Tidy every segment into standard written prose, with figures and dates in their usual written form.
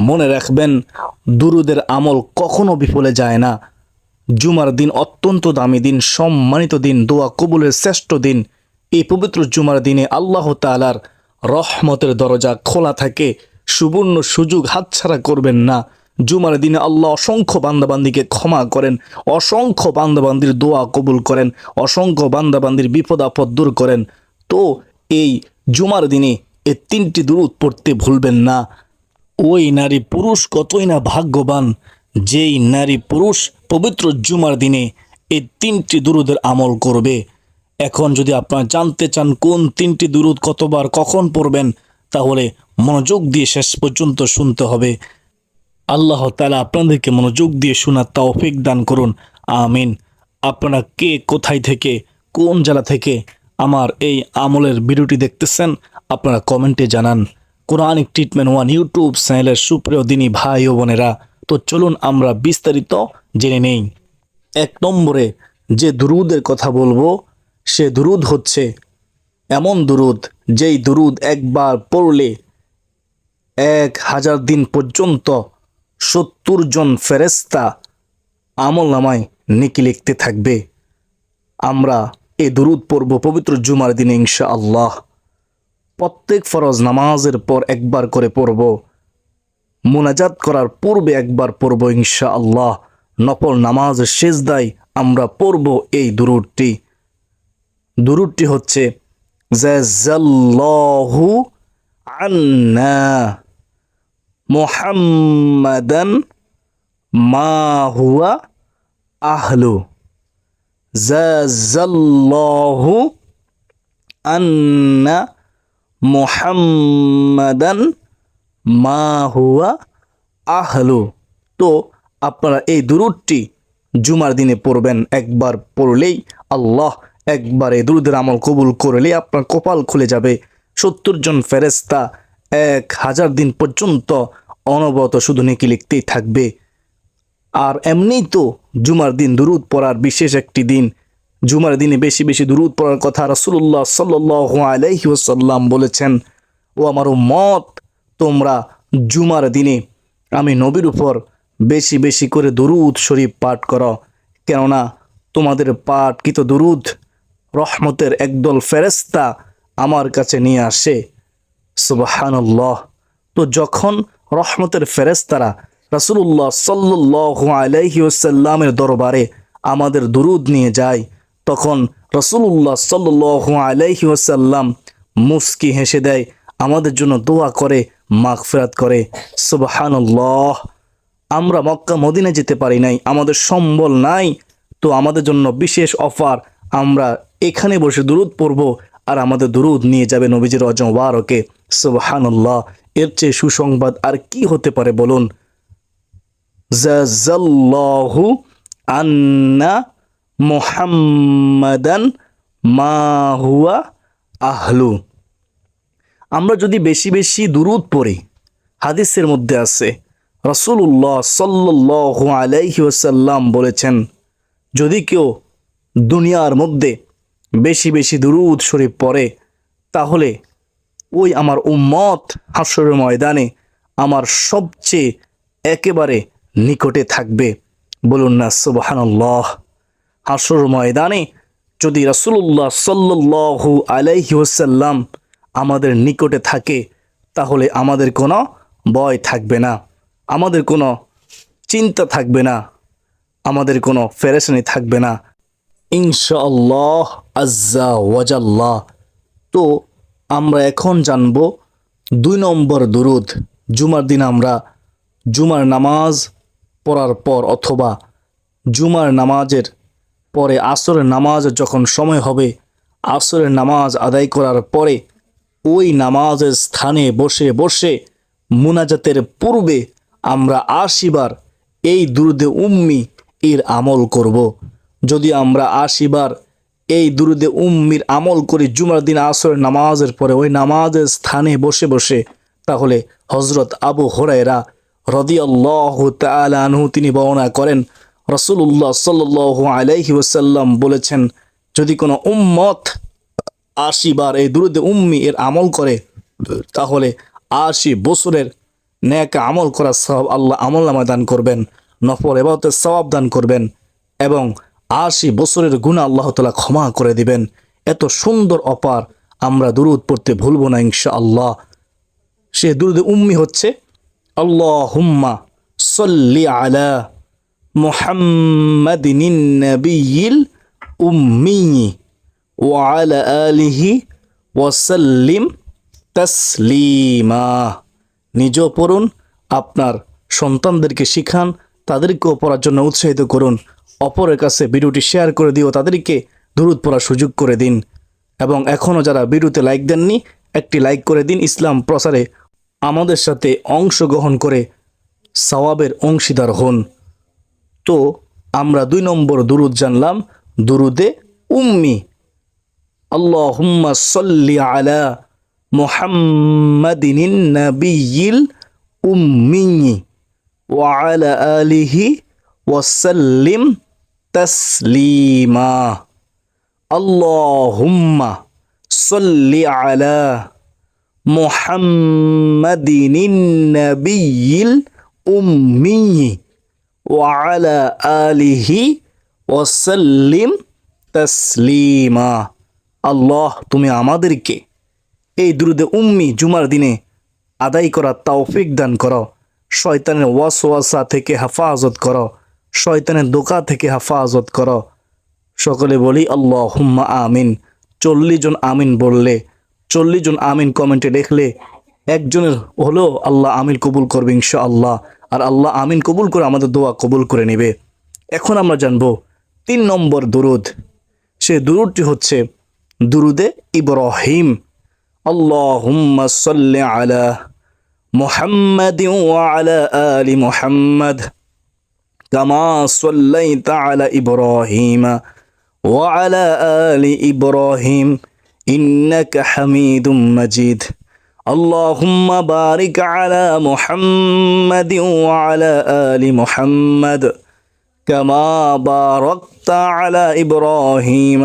মনে রাখবেন, দুরুদের আমল কখনো বিফলে যায় না। জুমার দিন অত্যন্ত দামি দিন, সম্মানিত দিন, দোয়া কবুলের শ্রেষ্ঠ দিন। এই পবিত্র জুমার দিনে আল্লাহ তাআলার রহমতের দরজা খোলা থাকে। সুবর্ণ সুযোগ হাতছাড়া করবেন না। জুমার দিনে আল্লাহ অসংখ্য বান্দাবান্দিকে ক্ষমা করেন, অসংখ্য বান্দাবান্দির দোয়া কবুল করেন, অসংখ্য বান্দাবান্দির বিপদ আপদ দূর করেন। তো এই জুমার দিনে এই 3টি দুরূদ পড়তে ভুলবেন না। ওই নারী পুরুষ কতই না ভাগ্যবান, যেই নারী পুরুষ পবিত্র জুমার দিনে এই 3টি দুরূদের আমল করবে। এখন যদি আপনারা জানতে চান কোন 3টি দুরূদ কতবার কখন পড়বেন, তাহলে মনোযোগ দিয়ে শেষ পর্যন্ত শুনতে হবে। আল্লাহ তাআলা আপনাদেরকে মনোযোগ দিয়ে শোনার তৌফিক দান করুন, আমিন। আপনারা কে কোথায় থেকে, কোন জেলা থেকে আমার এই আমলের ভিডিওটি দেখতেছেন, আপনারা কমেন্টে জানান। কোরআনিক ট্রিটমেন্ট 1 ইউটিউব চ্যানেলের সুপ্রিয় দিনী ভাই ও বোনেরা, তো চলুন আমরা বিস্তারিত জেনে নেই। 1 নম্বরে যে দুরূদের কথা বলবো, সে দুরূদ হচ্ছে এমন দুরূদ, যেই দুরূদ একবার পড়লে 1000 দিন পর্যন্ত 70 জন ফেরেশতা আমলনামায় নেকি লিখতে থাকবে। আমরা এই দুরূদ পড়ব পবিত্র জুমার দিনে ইনশাআল্লাহ। প্রত্যেক ফরজ নামাজের পর একবার করে পড়ব, মুনাজাত করার পূর্বে একবার পড়ব ইনশাআল্লাহ। নফল নামাজের সিজদায় আমরা পড়ব এই দুরূদটি। দুরূদটি হচ্ছে জাযাল্লাহু আন্না মুহাম্মাদান মা হুয়া আহলু। জাযাল্লাহু আন্না মুহাম্মাদান মা হুয়া আহলু। তো আপনারা এই দুরূদটি জুমার দিনে পড়বেন। একবার পড়লেই আল্লাহ একবার এই দুরূদের আমল কবুল করলেই আপনার কপাল খুলে যাবে। 70 জন ফেরেশতা 1000 দিন পর্যন্ত অনবরত শুধু নেকি লিখতেই থাকবে। আর এমনিই তো জুমার দিন দুরূদ পড়ার বিশেষ একটি দিন। জুমার দিনে বেশি বেশি দুরূদ পড়ার কথা রাসূলুল্লাহ সাল্লাল্লাহু আলাইহি ওয়াসাল্লাম বলেছেন, ও আমার উম্মত, তোমরা জুমার দিনে আমি নবীর উপর বেশি বেশি করে দুরূদ শরীফ পাঠ করো, কেননা তোমাদের পাঠকৃত দুরূদ রহমতের একদল ফেরেশতা আমার কাছে নিয়ে আসে। সুবহানাল্লাহ। তো যখন রহমতের ফেরেশতারা রাসূলুল্লাহ সাল্লাল্লাহু আলাইহি ওয়াসাল্লামের দরবারে আমাদের দুরূদ নিয়ে যায়, তখন রাসূলুল্লাহ সাল্লাল্লাহু আলাইহি ওয়াসাল্লাম মুস্কি হেসে দেয়, আমাদের জন্য দোয়া করে, মাগফিরাত করে। সুবহানাল্লাহ। আমরা মক্কা মদিনা যেতে পারি নাই, আমাদের সম্বল নাই, তো আমাদের জন্য বিশেষ অফার, আমরা এখানে বসে দুরূদ পড়ব আর আমাদের দুরূদ নিয়ে যাবে নবীজির রওজা মুবারকে। সুবহানাল্লাহ। এর চেয়ে সুসংবাদ আর কি হতে পারে বলুন? জাযাল্লাহু আন্না মুহাম্মাদান মা হুয়া আহলু। আমরা যদি বেশি বেশি দুরূদ পড়ি, হাদিসের মধ্যে আছে রাসূলুল্লাহ সাল্লাল্লাহু আলাইহি ওয়াসাল্লাম বলেছেন, যদি কেউ দুনিয়ার মধ্যে বেশি বেশি দুরূদ শরীফ পড়ে, তাহলে ওই আমার উম্মত হাশরের ময়দানে আমার সবচেয়ে একেবারে নিকটে থাকবে। বলুন না সুবহানাল্লাহ। হাশর ময়দানে যদি রাসূলুল্লাহ সাল্লাল্লাহু আলাইহি ওয়াসাল্লাম আমাদের নিকটে থাকে, তাহলে আমাদের কোনো ভয় থাকবে না, আমাদের কোনো চিন্তা থাকবে না, আমাদের কোনো পেরেশানি থাকবে না ইনশাআল্লাহ আজ্জা ওয়াজাল্লাহ। তো আমরা এখন জানব 2 নম্বর দুরূদ। জুমার দিন আমরা জুমার নামাজ পড়ার পর অথবা জুমার নামাজের পরে আসরের নামাজ যখন সময় হবে, আসরের নামাজ আদায় করার পরে ওই নামাজের স্থানে বসে বসে মুনাজাতের পূর্বে আমরা 80 বার এই দুরূদে উম্মি এর আমল করব। যদি আমরা 80 বার এই দুরূদে উম্মির আমল করি জুমার দিন আসরের নামাজের পরে ওই নামাজের স্থানে বসে বসে, তাহলে হযরত আবু হুরায়রা রাদিয়াল্লাহু তাআলা আনহু তিনি বর্ণনা করেন, রাসূলুল্লাহ সাল্লাল্লাহু আলাইহি ওয়াসাল্লাম বলেছেন, যদি কোনো উম্মত 80 বার এই দুরূদে উম্মি এর আমল করে, তাহলে 80 বছরের নেক আমল করার সওয়াব আল্লাহ আমলনামায় দান করবেন, নফল ইবাদতের সওয়াব দান করবেন এবং ৮০ বছরের গুনাহ আল্লাহ তাআলা ক্ষমা করে দিবেন। এত সুন্দর অপার আমরা দুরূদ পড়তে ভুলব না ইনশাআল্লাহ। সে দুরূদে উম্মি হচ্ছে আল্লাহুম্মা সাল্লি আলা মুহাম্মাদিন নাবিয়্যিল উম্মি ওয়া আলা আলিহি ওয়া সাল্লিম তাসলিমা। নিজেও পড়ুন, আপনার সন্তানদেরকে শিখান, তাদেরকেও পড়ার জন্য উৎসাহিত করুন, অপরের কাছে ভিডিওটি শেয়ার করে দিও, তাদেরকে দুরূদ পড়ার সুযোগ করে দিন। এবং এখনও যারা ভিডিওতে লাইক দেননি, একটি লাইক করে দিন। ইসলাম প্রচারে আমাদের সাথে অংশগ্রহণ করে সওয়াবের অংশীদার হন। তো আমরা ২ নম্বর দুরূদ জানলাম, দুরূদে উম্মি। আল্লাহুম্মা সাল্লি আলা মুহাম্মাদিন নাবিয়্যিল উম্মি ওয়া আলা আলিহি ওয়া সাল্লিম তাসলিমা। আল্লাহুম্মা সাল্লি আলা মুহাম্মাদিন নাবিয়্যিল উম্মি ওয়া আলা আলিহি ওয়া সাল্লিম তাসলিমা। আল্লাহ, তুমি আমাদেরকে এই দুরূদে উম্মি জুমার দিনে আদায় করার তৌফিক দান করো, শয়তানের ওয়াসওয়াসা থেকে হেফাজত করো, শয়তানের ধোঁকা থেকে হেফাজত করো। সকলে বলি আল্লাহুম্মা আমিন। 40 জন আমিন বললে, 40 জন আমিন কমেন্টে লিখলে একজনের হলেও আল্লাহ আমিন কবুল করবে ইনশাআল্লাহ। আর আল্লাহ আমিন কবুল করে আমাদের দোয়া কবুল করে নেবে। এখন আমরা জানবো 3 নম্বর দুরূদ। সে দুরূদটি হচ্ছে দুরূদে ইব্রাহিম। আল্লাহুম্মা সাল্লি আলা মুহাম্মাদিন ওয়া আলা আলি মুহাম্মাদ কামা সাল্লাইতা আলা ইব্রাহিম ওয়া আলা আলি ইব্রাহিম ইন্নাকা হামিদুম মাজিদ। আল্লাহুম্মা বারিক আলা মুহাম্মাদিন ওয়া আলা আলি মুহাম্মাদ কামা বারাকতা আলা ইব্রাহিম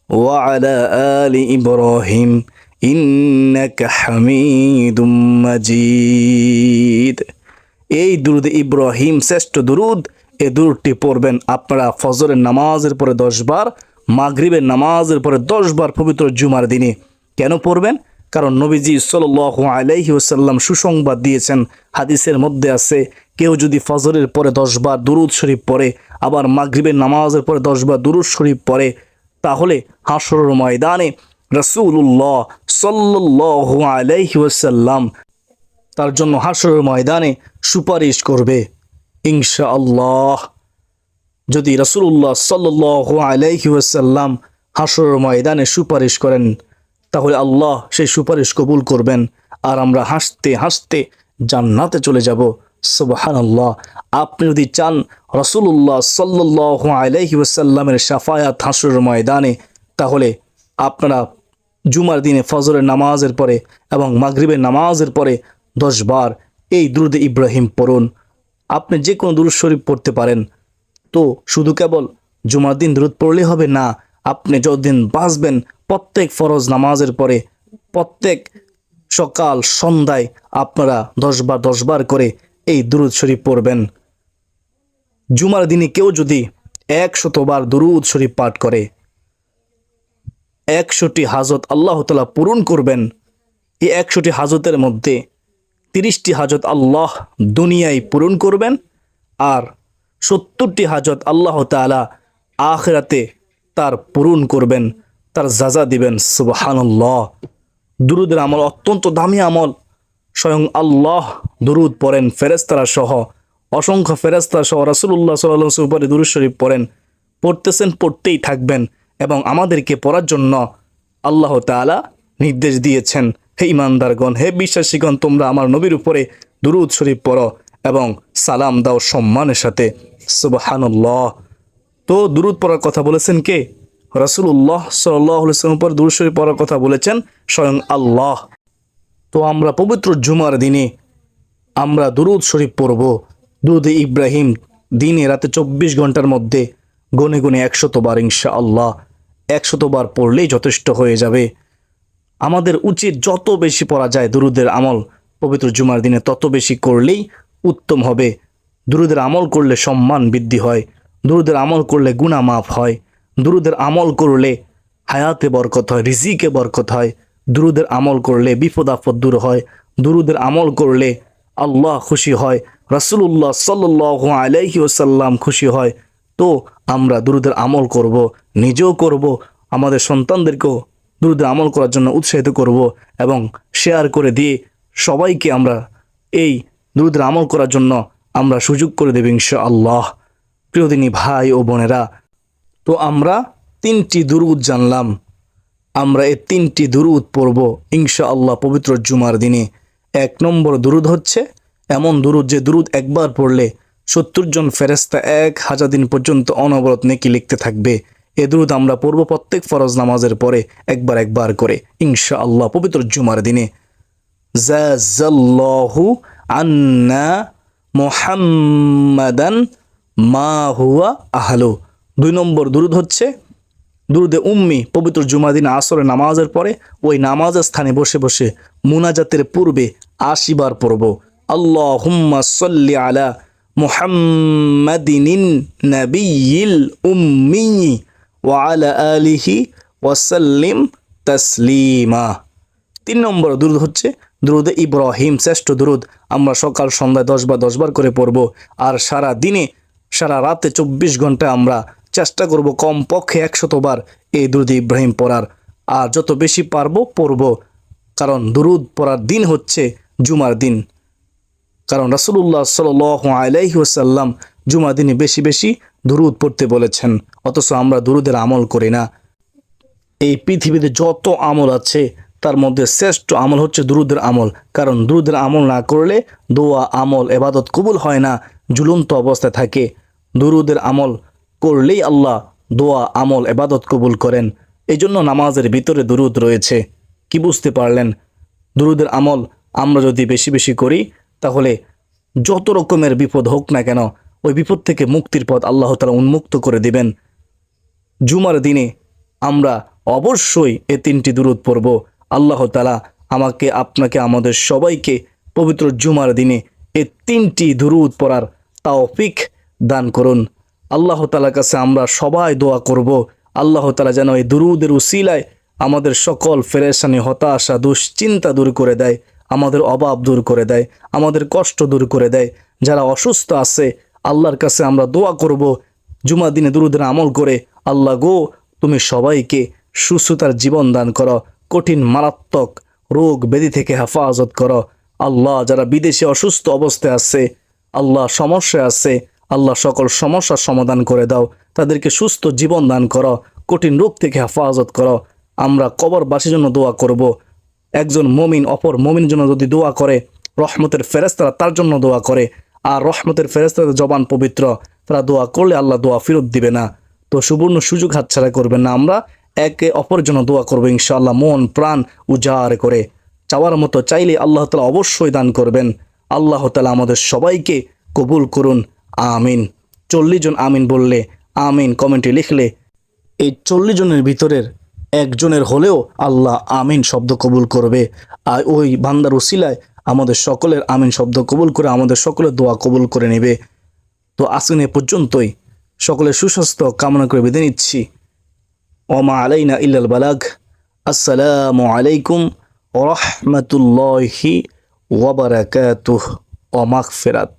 ওয়া আলা আলি ইব্রাহিম ইন্নাকা হামিদুম মাজিদ। এই দুরূদ ইব্রাহিম শ্রেষ্ঠ দুরূদ। এই দুরূদটি পড়বেন আপনারা ফজরের নামাজের পরে 10 বার, মাগরিবের নামাজের পরে 10 বার পবিত্র জুমার দিনে। কেন পড়বেন? কারণ নবীজি সাল্লাল্লাহু আলাইহি ওয়াসাল্লাম সুসংবাদ দিয়েছেন, হাদিসের মধ্যে আছে, কেউ যদি ফজরের পরে 10 বার দুরূদ শরীফ পড়ে, আবার মাগরিবের নামাজের পরে 10 বার দুরূদ শরীফ পড়ে, তাহলে হাশরের ময়দানে রাসূলুল্লাহ সাল্লাল্লাহু আলাইহি ওয়াসাল্লাম তার জন্য হাশরের ময়দানে সুপারিশ করবে ইনশাআল্লাহ। যদি রাসূলুল্লাহ সাল্লাল্লাহু আলাইহি ওয়াসাল্লাম হাশরের ময়দানে সুপারিশ করেন, তাহলে আল্লাহ সেই সুপারিশ কবুল করবেন আর আমরা হাসতে হাসতে জান্নাতে চলে যাব। সুবহানাল্লাহ। আপনি যদি চান রাসূলুল্লাহ সাল্লাল্লাহু আলাইহি ওয়াসাল্লামের শাফায়াত হাশরের ময়দানে, তাহলে আপনারা জুমার দিনে ফজরের নামাজের পরে এবং মাগরিবের নামাজের পরে 10 বার এই দুরূদে ইব্রাহিম পড়ুন। আপনি যে কোনো দুরূদ শরীফ পড়তে পারেন। তো শুধু কেবল জুমার দিন দুরূদ পড়লে হবে না, আপনি যতদিন বাঁচবেন প্রত্যেক ফরজ নামাজের পরে, প্রত্যেক সকাল সন্ধ্যায় আপনারা 10 বার করে এই দুরূদ শরীফ পড়বেন। জুমার দিনে কেউ যদি 100 বার দুরূদ শরীফ পাঠ করে, 100টি হাজত আল্লাহ তাআলা পূরণ করবেন। এই 100টি হাজতের মধ্যে 30টি হাজত আল্লাহ দুনিয়ায় পূরণ করবেন আর 70টি হাজত আল্লাহ তাআলা আখিরাতে তার পূরণ করবেন, তার যাজা দিবেন। সুবহানাল্লাহ। দুরূদের আমল অত্যন্ত দামি আমল। স্বয়ং আল্লাহ দুরূদ পড়েন ফেরেশতারা সহ, অসংখ্য ফেরেশতা সহ রাসূলুল্লাহ সাল্লাল্লাহু আলাইহি ওয়াসাল্লাম দুরূদ শরীফ পড়েন, পড়তেছেন, পড়তেই থাকবেন এবং আমাদেরকে পড়ার জন্য আল্লাহ তাআলা নির্দেশ দিয়েছেন। হে ঈমানদারগণ, হে বিশ্বাসীগণ, তোমরা আমার নবীর উপরে দুরূদ শরীফ পড়ো এবং সালাম দাও সম্মানের সাথে। সুবহানাল্লাহ। তো দুরূদ পড়ার কথা বলেছেন কে? রাসূলুল্লাহ সাল্লাল্লাহু আলাইহি ওয়াসাল্লাম উপর দুরূদ শরীফ পড়ার কথা বলেছেন স্বয়ং আল্লাহ। তো আমরা পবিত্র জুমার দিনে আমরা দুরূদ শরীফ পড়ব। দুরূদে ইব্রাহিম দিনে রাতে 24 ঘন্টার মধ্যে গুনে গুনে 100 বার ইনশাআল্লাহ। 100 বার পড়লেই যথেষ্ট হয়ে যাবে। আমাদের উচিত যত বেশি পড়া যায় দুরূদের আমল পবিত্র জুমার দিনে তত বেশি করলেই উত্তম হবে। দুরুদের আমল করলে সম্মান বৃদ্ধি হয়, দুরুদের আমল করলে গুনাহ মাফ হয়, দুরুদের আমল করলে হায়াতে বরকত হয়, রিজিকে বরকত হয়, দুরুদের আমল করলে বিপদ আপদ দূর হয়, দুরুদের আমল করলে আল্লাহ খুশি হয়, রাসূলুল্লাহ সাল্লাল্লাহু আলাইহি ওয়াসাল্লাম খুশি হয়। তো আমরা দুরুদের আমল করব, নিজেও করব, আমাদের সন্তানদেরকেও দুরুদের আমল করার জন্য উৎসাহিত করব এবং শেয়ার করে দিয়ে সবাইকে আমরা এই দুরুদের আমল করার জন্য আমরা সুযোগ করে দেব ইনশাআল্লাহ। প্রিয়দিনী ভাই ও বোনেরা, তো আমরা 3টি দুরুদ জানলাম। আমরা এই 3টি দুরুদ পড়ব ইনশাআল্লাহ পবিত্র জুমার দিনে। 1 নম্বর দুরুদ হচ্ছে এমন দুরুদ যে দুরুদ একবার পড়লে 70 জন ফেরেশতা 1000 দিন পর্যন্ত অনবরত নেকি লিখতে থাকবে। এ দুরুদ আমরা পড়ব প্রত্যেক ফরজ নামাজের পরে একবার করে ইনশাআল্লাহ পবিত্র জুমার দিনে। জাযাল্লাহু আন্না মুহাম্মাদান মা হুয়া আহলু। 2 নম্বর দুরুদ হচ্ছে দুরুদে উম্মি। পবিত্র জুমার দিন আসরের নামাজের পরে ওই নামাজের স্থানে বসে বসে মুনাজাতের পূর্বে 80 বার পড়ব। আল্লাহুম্মা সাল্লি আলা মুহাম্মাদিনিন নাবিয়্যিল উম্মি ওয়া আলা আলিহি ওয়া সাল্লিম তাসলিমা। 3 নম্বর দুরুদ হচ্ছে দুরুদে ইব্রাহিম, শ্রেষ্ঠ দুরুদ। আমরা সকাল সন্ধ্যায় 10 বার করে পড়ব। আর সারা দিনে সারা রাতে 24 ঘন্টায় আমরা চেষ্টা করব কমপক্ষে 100 বার এই দুরুদ ইব্রাহিম পড়ার। আর যত বেশি পারবো পড়ব, কারণ দুরুদ পড়ার দিন হচ্ছে জুমার দিন। কারণ রাসূলুল্লাহ সাল্লাল্লাহু আলাইহি ওয়াসাল্লাম জুমার দিনে বেশি বেশি দুরুদ পড়তে বলেছেন, অথচ আমরা দুরুদের আমল করি না। এই পৃথিবীতে যত আমল আছে তার মধ্যে শ্রেষ্ঠ আমল হচ্ছে দুরুদের আমল। কারণ দুরুদের আমল না করলে দোয়া, আমল, ইবাদত কবুল হয় না, ঝুলন্ত অবস্থায় থাকে। দুরুদের আমল করলেই আল্লাহ দোয়া, আমল, ইবাদত কবুল করেন। এই জন্য নামাজের ভিতরে দুরুদ রয়েছে। কি বুঝতে পারলেন? দুরুদের আমল আমরা যদি বেশি বেশি করি তাহলে যত রকমের বিপদ হোক না কেন ওই বিপদ থেকে মুক্তির পথ আল্লাহ তাআলা উন্মুক্ত করে দিবেন। জুমার দিনে আমরা অবশ্যই এই 3টি দুরুদ পড়ব। আল্লাহ তাআলা আমাকে, আপনাকে, আমাদের সবাইকে পবিত্র জুমার দিনে এই 3টি দুরুদ পড়ার তৌফিক দান করুন। আল্লাহ তাআলার কাছে আমরা সবাই দোয়া করব আল্লাহ তাআলা যেন এই দুরুদের উসিলায় আমাদের সকল পেরেশানি, হতাশা, দুশ্চিন্তা দূর করে দেয়, আমাদের অভাব দূর করে দেয়, আমাদের কষ্ট দূর করে দেয়। যারা অসুস্থ আছে আল্লাহর কাছে আমরা দোয়া করব জুমার দিনে দুরুদের আমল করে, আল্লাহ গো তুমি সবাইকে সুস্থতার জীবন দান করো, কঠিন মারাত্মক রোগ ব্যাধি থেকে হেফাজত করো। আল্লাহ যারা বিদেশে অসুস্থ অবস্থায় আছে, আল্লাহ সমস্যায় আছে, আল্লাহ সকল সমস্যার সমাধান করে দাও, তাদেরকে সুস্থ জীবন দান করো, কঠিন রোগ থেকে হেফাজত করো। আমরা কবরবাসীর জন্য দোয়া করব। একজন মুমিন অপর মুমিনের জন্য যদি দোয়া করে, রহমতের ফেরেশতারা তার জন্য দোয়া করে। আর রহমতের ফেরেশতাদের জবান পবিত্র, তারা দোয়া করলে আল্লাহ দোয়া ফেরত দিবে না। তো সুবর্ণ সুযোগ হাতছাড়া করবেন না। আমরা একে অপরের জন্য দোয়া করবো ইনশাআল্লাহ, মন প্রাণ উজাড় করে। চাওয়ার মতো চাইলে আল্লাহ তাআলা অবশ্যই দান করবেন। আল্লাহ তাআলা আমাদের সবাইকে কবুল করুন, আমিন। 40 জন আমিন বললে, আমিন কমেন্টে লিখলে এই 40 জনের ভিতরের একজনের হলেও আল্লাহ আমিন শব্দ কবুল করবে। আর ওই বান্দার উসিলায় আমাদের সকলের আমিন শব্দ কবুল করে আমাদের সকলের দোয়া কবুল করে নেবে। তো আজকে এ পর্যন্তই। সকলের সুস্বাস্থ্য কামনা করে বিদায় নিচ্ছি। ওমা আলাইনা ইল্লাল বালাগ। আসসালামু আলাইকুম ওয়া রাহমাতুল্লাহি ওয়া বারাকাতুহু ওয়া মাগফিরাত।